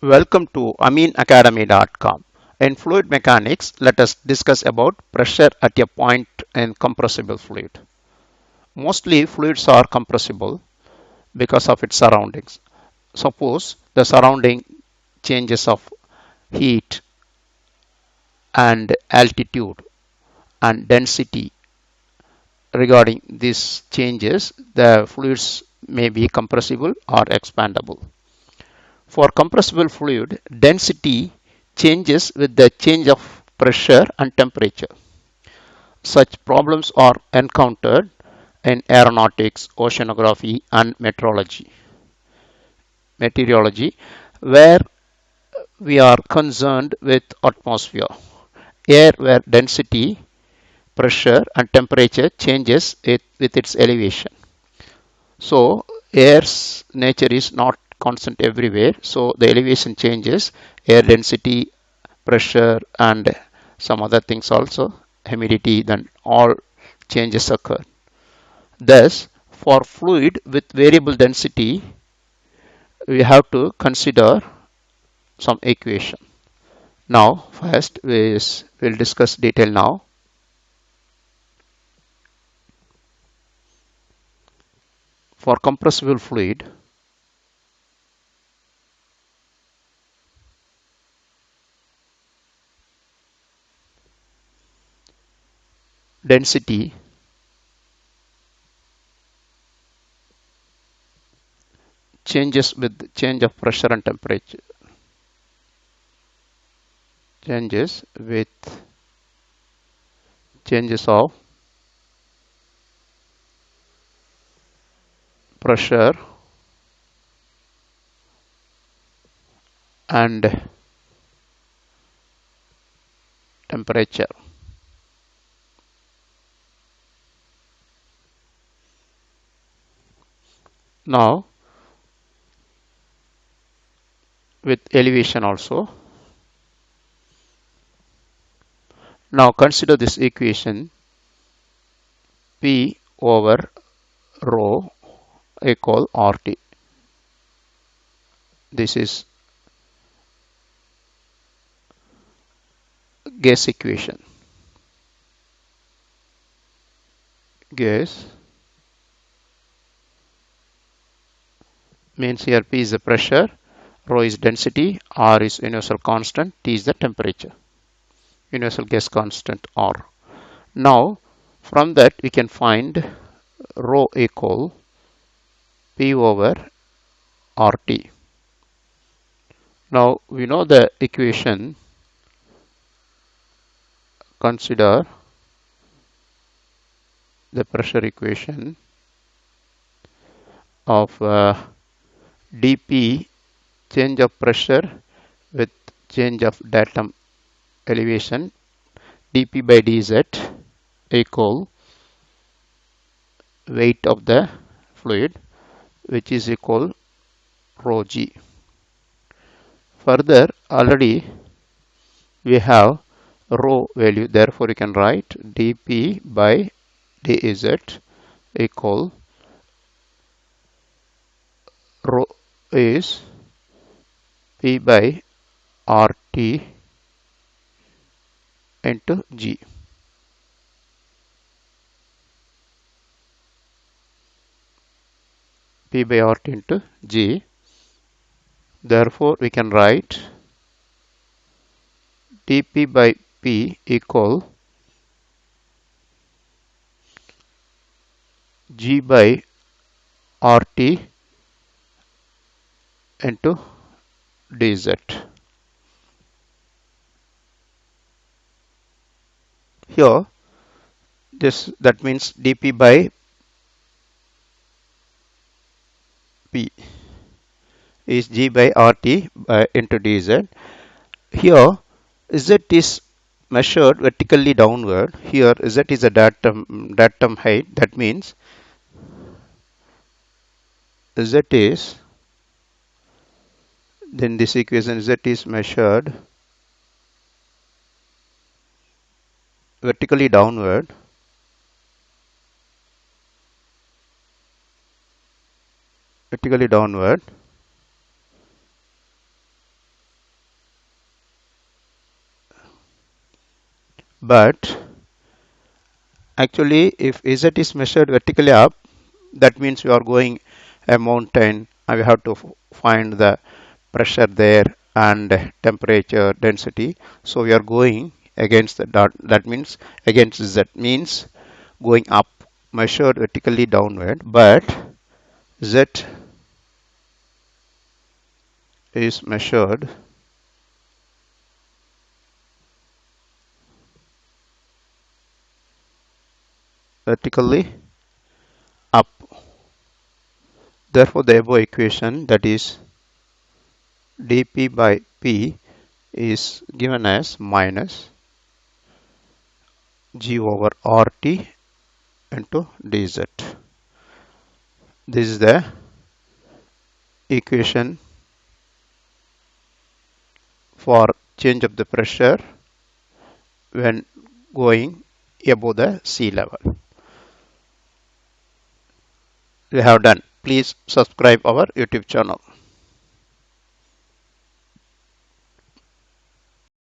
Welcome to aminacademy.com. In fluid mechanics, let us discuss about pressure at a point in compressible fluid. Mostly fluids are compressible because of its surroundings. Suppose the surrounding changes of heat and altitude and density. Regarding these changes, the fluids may be compressible or expandable. For compressible fluid, density changes with the change of pressure and temperature. Such problems are encountered in aeronautics, oceanography, and meteorology, where we are concerned with atmosphere, air where density, pressure, and temperature changes with its elevation. So air's nature is not constant everywhere. So the elevation changes, air density, pressure, and some other things also, humidity, then all changes occur. Thus, for fluid with variable density, we have to consider some equation. Now, first we'll discuss detail now. For compressible fluid, density changes with change of pressure and temperature. Changes with changes of pressure and temperature. Now, with elevation also. Now consider this equation P over rho equal RT. This is gas equation. Gas means here P is the pressure, rho is density, R is universal constant, T is the temperature. Universal gas constant R. Now from that we can find rho equal P over RT. Now we know the equation. Consider the pressure equation of dP, change of pressure with change of datum elevation, dP by dz equal weight of the fluid, which is equal rho g. Further, already we have rho value, therefore you can write dP by dz equal rho is P by RT into G. P by RT into G. Therefore, we can write dP by P equal G by RT into dz. Here, that means dP by P is G by RT into dz. Here, Z is measured vertically downward. Here, Z is a datum height. That means Z is, then this equation Z is measured vertically downward. Vertically downward. But actually, if Z is measured vertically up, that means you are going a mountain and we have to find the pressure there and temperature density. So we are going against the dot, that means against Z means going up, measured vertically downward, but Z is measured vertically up. Therefore the above equation, that is dP by P, is given as minus G over RT into dz. This is the equation for change of the pressure when going above the sea level. We have done. Please subscribe our YouTube channel.